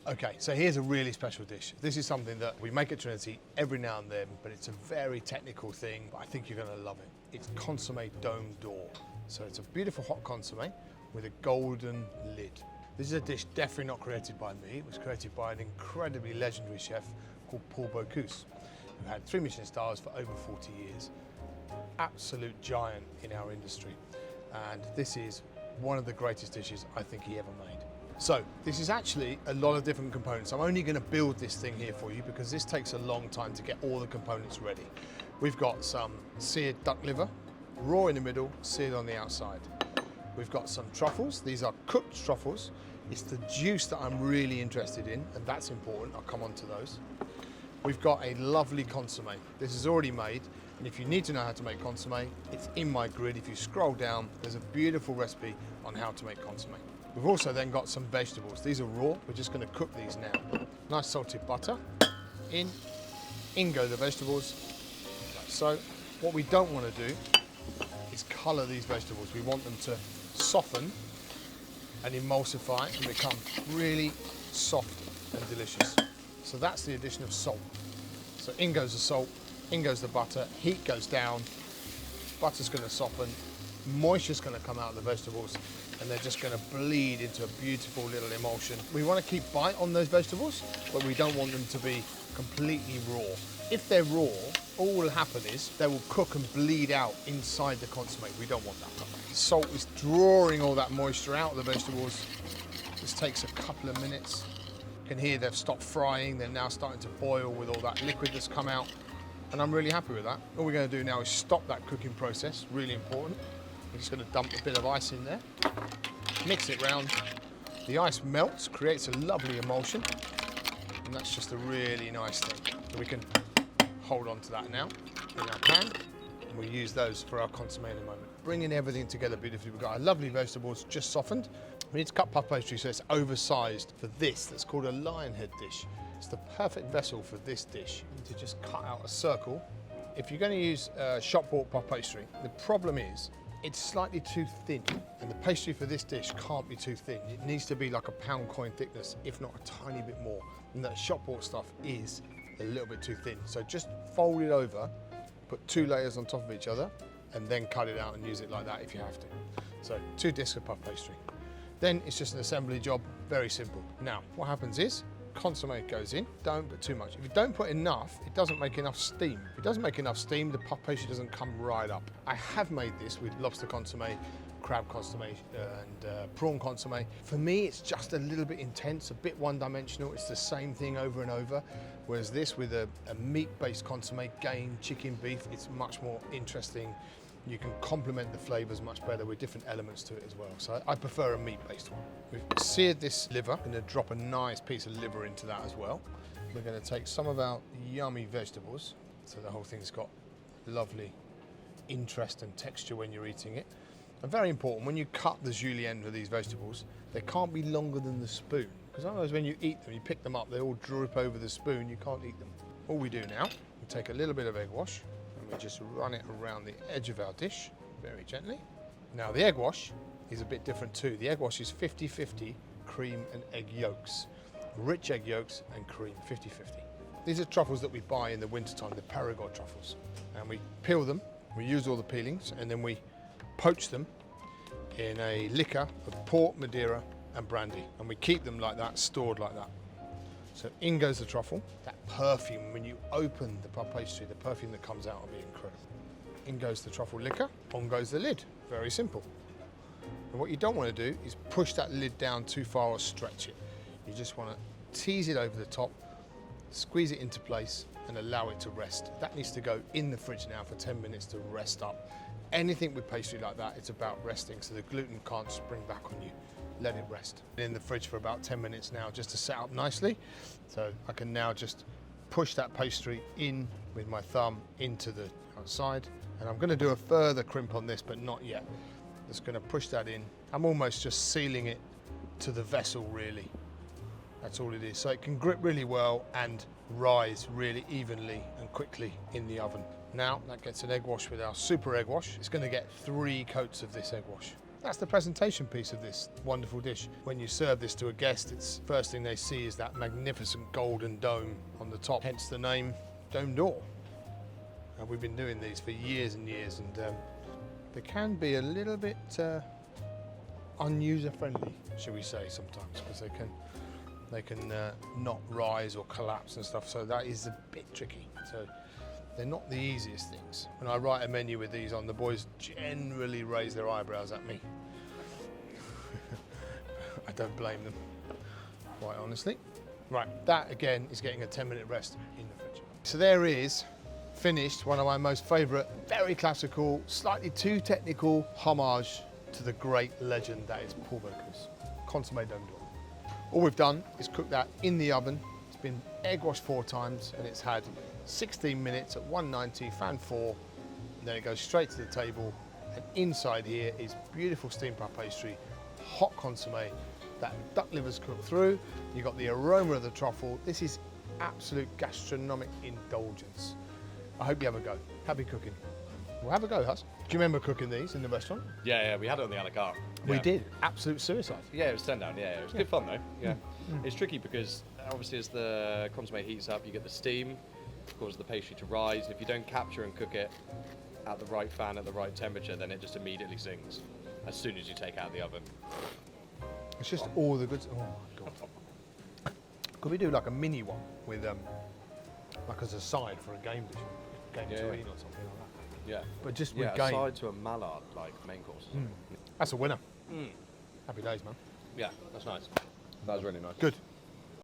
Okay, so here's a really special dish. This is something that we make at Trinity every now and then, but it's a very technical thing, but I think you're gonna love it. It's consommé dome d'or. So it's a beautiful hot consommé with a golden lid. This is a dish definitely not created by me. It was created by an incredibly legendary chef called Paul Bocuse, who had 3 Michelin stars for over 40 years. Absolute giant in our industry. And this is one of the greatest dishes I think he ever made. So this is actually a lot of different components. I'm only going to build this thing here for you because this takes a long time to get all the components ready. We've got some seared duck liver, raw in the middle, seared on the outside. We've got some truffles. These are cooked truffles. It's the juice that I'm really interested in, and that's important. I'll come on to those. We've got a lovely consommé. This is already made, and if you need to know how to make consommé, it's in my grid. If you scroll down, there's a beautiful recipe on how to make consommé. We've also then got some vegetables. These are raw. We're just going to cook these now. Nice salted butter. In go the vegetables, like so. What we don't want to do is colour these vegetables. We want them to soften and emulsify and become really soft and delicious. So that's the addition of salt. So in goes the salt, in goes the butter, heat goes down, butter's going to soften, moisture's going to come out of the vegetables, and they're just going to bleed into a beautiful little emulsion. We want to keep bite on those vegetables, but we don't want them to be completely raw. If they're raw, all will happen is they will cook and bleed out inside the consommé. We don't want that. Salt is drawing all that moisture out of the vegetables. This takes a couple of minutes. You can hear they've stopped frying. They're now starting to boil with all that liquid that's come out. And I'm really happy with that. All we're going to do now is stop that cooking process, really important. We're just going to dump a bit of ice in there, mix it round. The ice melts, creates a lovely emulsion, and that's just a really nice thing. So we can hold on to that now in our pan, and we'll use those for our consommé in a moment. Bringing everything together beautifully. We've got our lovely vegetables just softened. We need to cut puff pastry so it's oversized for this. That's called a lion head dish. It's the perfect vessel for this dish. You need to just cut out a circle. If you're going to use shop bought puff pastry, the problem is it's slightly too thin, and the pastry for this dish can't be too thin. It needs to be like a pound coin thickness, if not a tiny bit more. And that shop bought stuff is a little bit too thin. So just fold it over, put 2 layers on top of each other, and then cut it out and use it like that if you have to. So 2 discs of puff pastry. Then it's just an assembly job, very simple. Now, what happens is, consommé goes in, don't put too much. If you don't put enough, it doesn't make enough steam. If it doesn't make enough steam, the puff pastry doesn't come right up. I have made this with lobster consommé, crab consommé, and prawn consommé. For me, it's just a little bit intense, a bit one-dimensional. It's the same thing over and over. Whereas this, with a meat-based consommé, game, chicken, beef, it's much more interesting. You can complement the flavours much better with different elements to it as well. So I prefer a meat-based one. We've seared this liver. I'm going to drop a nice piece of liver into that as well. We're going to take some of our yummy vegetables. So the whole thing's got lovely interest and texture when you're eating it. And very important, when you cut the julienne of these vegetables, they can't be longer than the spoon. Because otherwise when you eat them, you pick them up, they all droop over the spoon, you can't eat them. All we do now, we take a little bit of egg wash, and we just run it around the edge of our dish, very gently. Now the egg wash is a bit different too. The egg wash is 50-50 cream and egg yolks. Rich egg yolks and cream, 50-50. These are truffles that we buy in the wintertime, the Perigord truffles. And we peel them, we use all the peelings, and then we poach them in a liquor of port, Madeira and brandy. And we keep them like that, stored like that. So in goes the truffle. That perfume, when you open the puff pastry, the perfume that comes out will be incredible. In goes the truffle liquor, on goes the lid. Very simple. And what you don't want to do is push that lid down too far or stretch it. You just want to tease it over the top, squeeze it into place and allow it to rest. That needs to go in the fridge now for 10 minutes to rest up. Anything with pastry like that, it's about resting, so the gluten can't spring back on you. Let it rest. In the fridge for about 10 minutes now, just to set up nicely. So I can now just push that pastry in with my thumb into the outside. And I'm going to do a further crimp on this, but not yet. Just going to push that in. I'm almost just sealing it to the vessel, really. That's all it is. So it can grip really well and rise really evenly and quickly in the oven. Now that gets an egg wash with our super egg wash. It's going to get 3 coats of this egg wash. That's the presentation piece of this wonderful dish. When you serve this to a guest, it's first thing they see is that magnificent golden dome on the top, hence the name Dome d'Or. We've been doing these for years and years, and they can be a little bit unuser-friendly, shall we say, sometimes, because they can not rise or collapse and stuff, so that is a bit tricky. So they're not the easiest things. When I write a menu with these on, the boys generally raise their eyebrows at me. I don't blame them, quite honestly. Right, that again is getting a 10-minute rest in the fridge. So there is finished one of my most favourite, very classical, slightly too technical homage to the great legend that is Paul Bocuse, consommé Dome d'Or. All we've done is cook that in the oven. It's been egg washed 4 times and it's had 16 minutes at 190, fan 4, and then it goes straight to the table. And inside here is beautiful steamed puff pastry, hot consommé, that duck liver's cooked through. You've got the aroma of the truffle. This is absolute gastronomic indulgence. I hope you have a go. Happy cooking. Well, have a go, Hus. Do you remember cooking these in the restaurant? Yeah, we had it on the a la carte. We did. Absolute suicide. Yeah, it was 10 down. Yeah, it was good fun though. Yeah, it's tricky because obviously as the consommé heats up, you get the steam, causes the pastry to rise. If you don't capture and cook it at the right fan at the right temperature, then it just immediately sings as soon as you take it out of the oven. It's just all the good. Oh my god. Could we do like a mini one with like as a side for a game dish, game tureen or something like that? Yeah. But just with yeah, game. side to a mallard like main course. That's a winner. Happy days, man. Yeah, that's nice. That was really nice. Good.